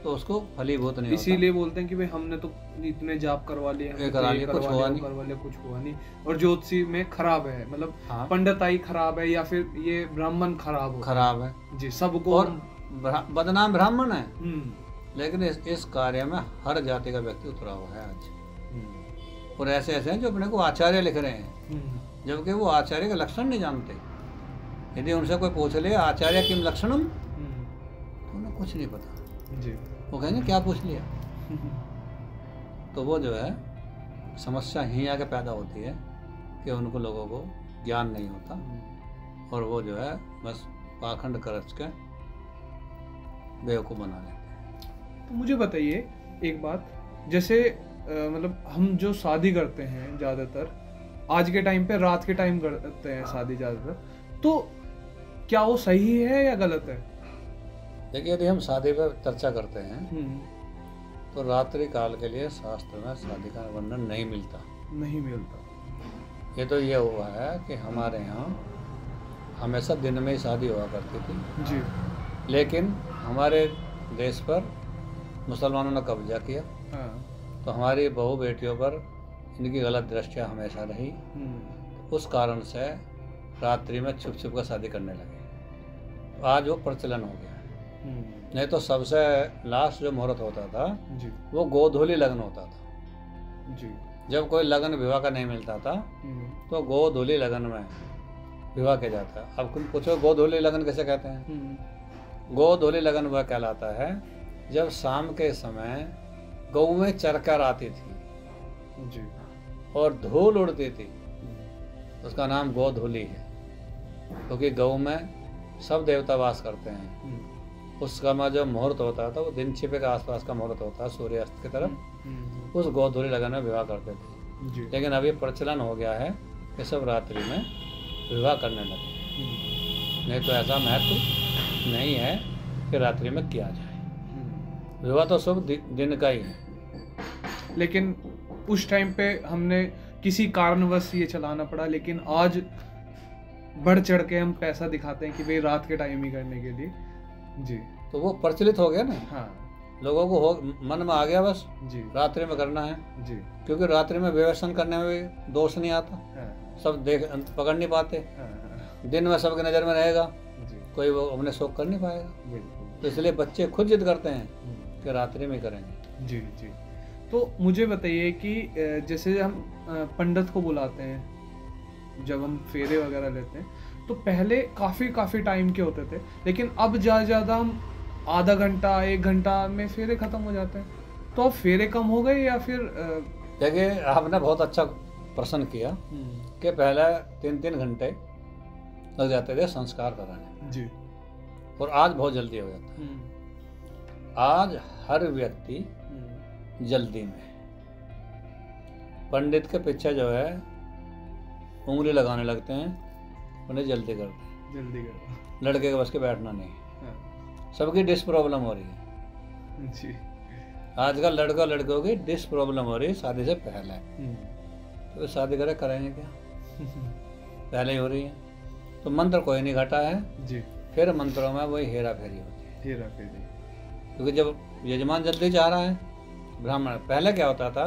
तो उसको फलीभूत नहीं होता। इसीलिए बोलते हैं कि भाई हमने तो इतने जाप करवा लिए, ये करा लिया, कुछ हुआ नहीं, करवा लिया, कुछ हुआ नहीं। और ज्योतिषी में खराब है, मतलब हाँ, पंडिताई खराब है, या फिर ये ब्राह्मण खराब है जी, सबको। और बदनाम ब्राह्मण है, लेकिन इस कार्य में हर जाति का व्यक्ति उतरा हुआ है आज। और ऐसे ऐसे हैं जो अपने को आचार्य लिख रहे हैं, जबकि वो आचार्य के लक्षण नहीं जानते। यदि उनसे कोई पूछ ले आचार्य किम लक्षणम, तो उन्हें कुछ नहीं पता जी, वो कहेंगे क्या पूछ लिया। तो वो जो है समस्या ही आके पैदा होती है कि उनको लोगों को ज्ञान नहीं होता, और वो जो है बस पाखंड करच के बेवकूफ़ बना लेते हैं। तो मुझे बताइए एक बात, जैसे मतलब हम जो शादी करते हैं ज़्यादातर आज के टाइम पे रात के टाइम करते हैं शादी ज़्यादातर, तो क्या वो सही है या गलत है? देखिए, यदि हम शादी पर चर्चा करते हैं तो रात्रि काल के लिए शास्त्र में शादी का वर्णन नहीं मिलता। ये तो ये हुआ है कि हमारे यहाँ हमेशा दिन में ही शादी हुआ करती थी जी, लेकिन हमारे देश पर मुसलमानों ने कब्जा किया, हाँ, तो हमारी बहू बेटियों पर इनकी गलत दृष्टियाँ हमेशा रही। उस कारण से रात्रि में छुप छुप कर शादी करने लगे। आज वो प्रचलन हो गया। नहीं तो सबसे लास्ट जो मुहूर्त होता था जी, वो गोधूली लगन होता था जी, जब कोई लगन विवाह का नहीं मिलता था तो गोधूली लगन में विवाह किया जाता है। अब तुम पूछो गोधूली लगन कैसे कहते हैं? गोधूली लगन वह कहलाता है जब शाम के समय गऊ में चरकर आती थी जी, और धूल उड़ती थी, उसका नाम गोधूली है, क्योंकि गऊ में सब देवता वास करते हैं। उस समय जो मुहूर्त होता था वो दिन छिपे के आसपास का मुहूर्त होता है, सूर्यास्त की तरफ। उस गोधूली लगन में विवाह करते थे जी, लेकिन अभी प्रचलन हो गया है कि सब रात्रि में विवाह करने लगे। नहीं तो ऐसा महत्व नहीं है कि रात्रि में किया जाए। विवाह तो सब दिन का ही है। लेकिन उस टाइम पे हमने किसी कारणवश ये चलाना पड़ा, लेकिन आज बढ़ चढ़ के हम पैसा दिखाते हैं कि भाई रात के टाइम ही करने के लिए जी, तो वो प्रचलित हो गया ना। हाँ, लोगों को मन में आ गया बस जी, रात्रि में करना है जी, क्योंकि रात्रि में व्यसन करने में भी दोष नहीं आता। हाँ, सब देख पकड़ नहीं पाते। हाँ, दिन में सबकी नज़र में रहेगा, जी, कोई वो अपने शौक कर नहीं पाएगा। बिल्कुल। तो इसलिए बच्चे खुद जिद करते हैं कि रात्रि में करेंगे। जी जी। तो मुझे बताइए कि जैसे हम पंडित को बुलाते हैं जब हम फेरे वगैरह लेते हैं, तो पहले काफ़ी टाइम के होते थे, लेकिन अब ज़्यादा हम आधा घंटा 1 घंटा में फेरे ख़त्म हो जाते हैं। तो अब फेरे कम हो गए या फिर देखिए, आपने बहुत अच्छा प्रश्न किया कि पहले 3-3 घंटे लग जाते थे संस्कार कराने जी, और आज बहुत जल्दी हो जाता है। आज हर व्यक्ति जल्दी में पंडित के पीछे जो है उंगली लगाने लगते हैं, उन्हें जल्दी करते हैं। लड़के के बस के बैठना नहीं। हाँ। सबकी डिस्क प्रॉब्लम हो रही है जी। आजकल लड़कों की डिस्क प्रॉब्लम हो रही है शादी से पहले। तो शादी करेंगे क्या? पहले ही हो रही है। तो मंत्र कोई नहीं घटा है जी। फिर मंत्रों में वही हेरा फेरी होती है। हेरा फेरी। क्योंकि जब यजमान जल्दी चाह रहा है, ब्राह्मण पहले क्या होता था,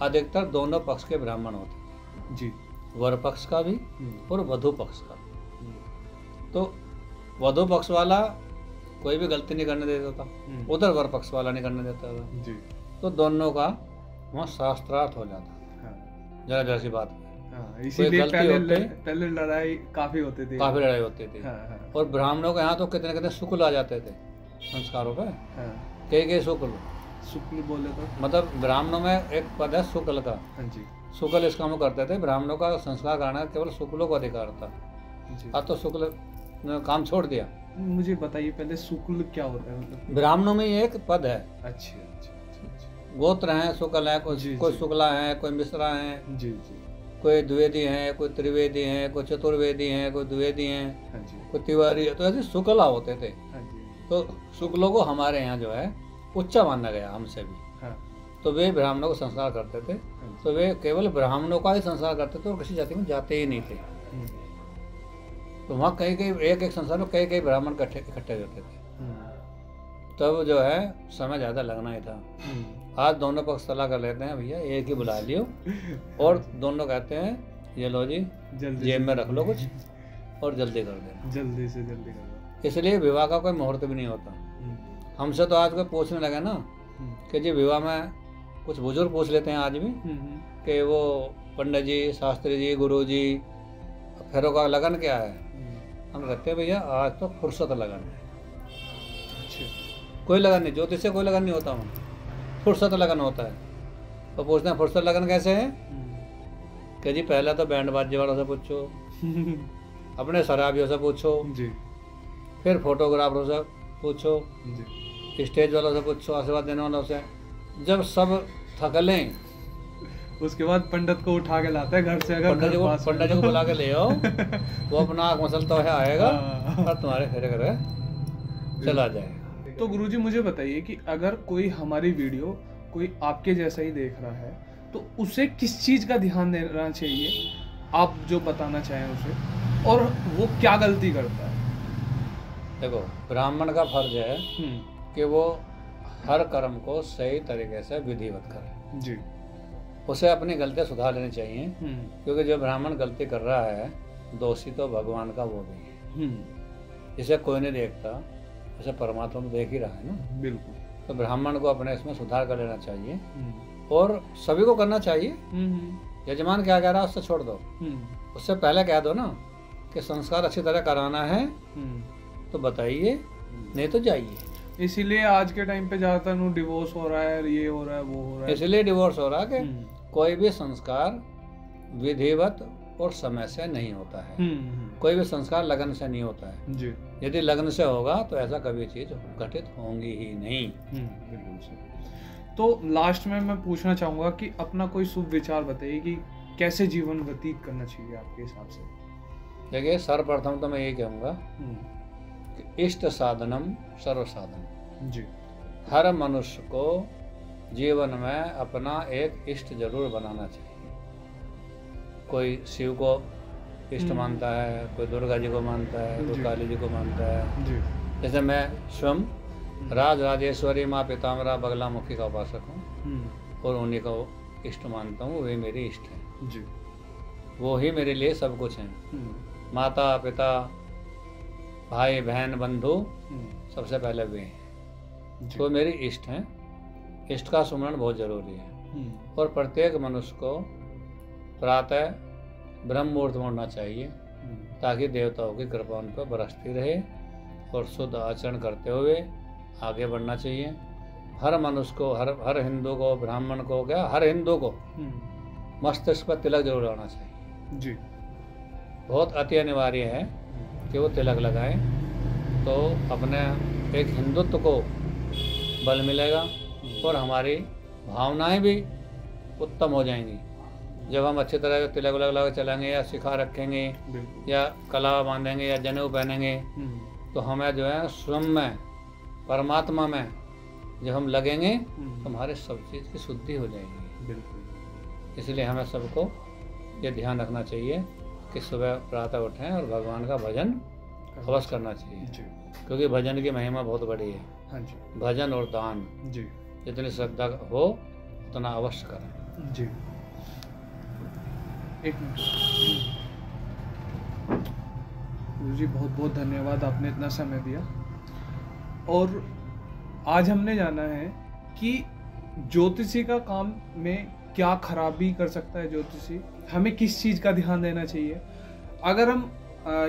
अधिकतर दोनों पक्ष के ब्राह्मण होते थे जी, वर पक्ष का भी और वधु पक्ष का। तो वधु पक्ष वाला कोई भी गलती नहीं करने देता था, उधर वर पक्ष वाला नहीं करने देता था जी। तो दोनों का वहाँ शास्त्रार्थ हो जाता। हाँ। जरा सी बात इसीलिए पहले लड़ाई काफी होती थी। लड़ाई होती थी। हाँ। और ब्राह्मणों के यहाँ तो कितने शुक्ल आ जाते थे संस्कारों पे। कई शुक्ल बोले तो मतलब ब्राह्मणों में एक पद है शुक्ल का। हाँ जी। शुक्ल इस काम करते थे। ब्राह्मणों का संस्कार करना केवल शुक्लों को अधिकार था। अब तो शुक्ल ने काम छोड़ दिया। मुझे बताइए पहले शुक्ल क्या होता है? मतलब ब्राह्मणों में एक पद है। अच्छा। गोत्र है, शुक्ल है, कोई शुक्ला है, कोई मिश्रा है, जी, कोई द्विवेदी है, कोई त्रिवेदी है, कोई चतुर्वेदी है, कोई द्विवेदी है, कोई तिवारी है। तो ऐसे शुक्ला होते थे। तो शुक्लों को हमारे यहाँ जो है उच्चा माना गया हमसे भी। तो वे ब्राह्मणों को संस्कार करते थे। तो वे केवल ब्राह्मणों का ही संस्कार करते थे और किसी जाति में जाते ही नहीं थे। तो वहाँ कई एक संसार में कई ब्राह्मण इकट्ठे होते थे। तब जो है समय ज़्यादा लगना ही था। आज दोनों पक्ष सलाह कर लेते हैं, भैया एक ही बुला लियो, और दोनों कहते हैं ये लो जी जेब में रख लो कुछ और जल्दी कर देना, जल्दी से जल्दी कर दो। इसलिए विवाह का कोई मुहूर्त भी नहीं होता। हमसे तो आज कोई पूछने लगे ना कि जी विवाह में, कुछ बुजुर्ग पूछ लेते हैं आज भी कि वो पंडित जी, शास्त्री जी, गुरु जी, फेरों का लगन क्या है? हम कहते हैं भैया आज तो फुर्सत लगन है। कोई लगन नहीं, ज्योतिष से कोई लगन नहीं होता, वहाँ फुर्सत लगन होता है। तो पूछते हैं फुर्सत लगन कैसे है? कि जी पहले तो बैंड बाजे वालों से पूछो, अपने शराबियों से पूछो जी, फिर फोटोग्राफरों से पूछो जी, स्टेज वालों से पूछो, आशीर्वाद देने वालों से। जब सब थक लें उसके बाद पंडित को उठा के लाते हैं घर से। अगर पंडित जी को बुला के ले आओ, वो अपना आँख मसलता हुआ आएगा और तुम्हारे फेरे करे चला जाएगा। तो गुरुजी मुझे बताइए कि अगर कोई हमारी वीडियो कोई आपके जैसा ही देख रहा है तो उसे किस चीज़ का ध्यान देना चाहिए, आप जो बताना चाहें उसे, और वो क्या गलती करता है? देखो, ब्राह्मण का फर्ज है कि वो हर कर्म को सही तरीके से विधिवत करे जी। उसे अपनी गलतियाँ सुधार लेनी चाहिए, क्योंकि जो ब्राह्मण गलती कर रहा है दोषी तो भगवान का वो भी है। जिसे कोई नहीं देखता उसे परमात्मा तो देख ही रहा है ना। बिल्कुल। तो ब्राह्मण को अपने इसमें सुधार कर लेना चाहिए और सभी को करना चाहिए। यजमान क्या कह रहा है उससे छोड़ दो, उससे पहले कह दो ना कि संस्कार अच्छी तरह कराना है तो बताइए, नहीं तो जाइए। इसीलिए आज के टाइम पे ज्यादातर डिवोर्स हो रहा है, ये हो रहा है, वो हो रहा है। इसलिए डिवोर्स हो रहा है कि कोई भी संस्कार विधिवत और समय से नहीं होता है। कोई भी संस्कार लगन से नहीं होता है जी। यदि लगन से होगा तो ऐसा कभी चीज घटित होंगी ही नहीं। बिल्कुल सही। तो लास्ट में मैं पूछना चाहूंगा कि अपना कोई शुभ विचार बताइए कि कैसे जीवन व्यतीत करना चाहिए आपके हिसाब से। देखिए, सर्वप्रथम तो मैं ये कहूँगा कि इष्ट साधनम सर्व साधन। जी। हर मनुष्य को जीवन में अपना एक इष्ट जरूर बनाना चाहिए। कोई शिव को इष्ट मानता है, कोई दुर्गा जी को मानता है, कोई काली जी को मानता है जी। जैसे मैं स्वयं राज राजेश्वरी माँ पितामरा बगला मुखी का उपासक हूँ और उन्हीं को इष्ट मानता हूँ। वे मेरी इष्ट है जी। वो ही मेरे लिए सब कुछ है। माता पिता भाई बहन बंधु सबसे पहले वे हैं, तो मेरी इष्ट हैं। इष्ट का सुमरण बहुत जरूरी है और प्रत्येक मनुष्य को प्रातः ब्रह्म मुहूर्त में उठना चाहिए ताकि देवताओं की कृपा उन पर बरसती रहे और शुद्ध आचरण करते हुए आगे बढ़ना चाहिए। हर मनुष्य को, हर हिंदू को, ब्राह्मण को, क्या हर हिंदू को मस्तिष्क पर तिलक जरूर लगाना चाहिए जी। बहुत अति अनिवार्य है कि वो तिलक लगाएं, तो अपने एक हिंदुत्व को बल मिलेगा और हमारी भावनाएं भी उत्तम हो जाएंगी। जब हम अच्छी तरह से तिलक लगा चलेंगे या शिखा रखेंगे या कला बांधेंगे या जनेऊ पहनेंगे, तो हमें जो है स्वयं में, परमात्मा में जब हम लगेंगे तो हमारे सब चीज़ की शुद्धि हो जाएगी। बिल्कुल। इसलिए हमें सबको ये ध्यान रखना चाहिए कि सुबह प्रातः उठें और भगवान का भजन अवश्य करना चाहिए जी। क्योंकि भजन की महिमा बहुत बड़ी है। हाँ जी। भजन और दान जी, जितनी श्रद्धा हो उतना अवश्य करें जी। एक मिनट गुरु जी, बहुत बहुत धन्यवाद, आपने इतना समय दिया। और आज हमने जाना है कि ज्योतिषी का काम में क्या खराबी कर सकता है ज्योतिषी, हमें किस चीज़ का ध्यान देना चाहिए। अगर हम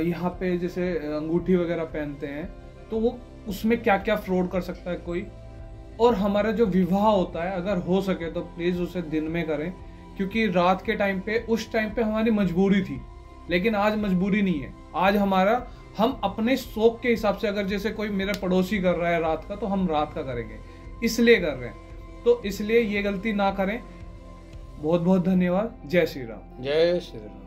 यहाँ पे जैसे अंगूठी वगैरह पहनते हैं तो वो उसमें क्या क्या फ्रॉड कर सकता है कोई, और हमारा जो विवाह होता है अगर हो सके तो प्लीज़ उसे दिन में करें, क्योंकि रात के टाइम पे, उस टाइम पे हमारी मजबूरी थी, लेकिन आज मजबूरी नहीं है। आज हम अपने शौक के हिसाब से, अगर जैसे कोई मेरा पड़ोसी कर रहा है रात का तो हम रात का करेंगे, इसलिए कर रहे हैं, तो इसलिए ये गलती ना करें। बहुत बहुत धन्यवाद। जय श्री राम। जय श्री राम।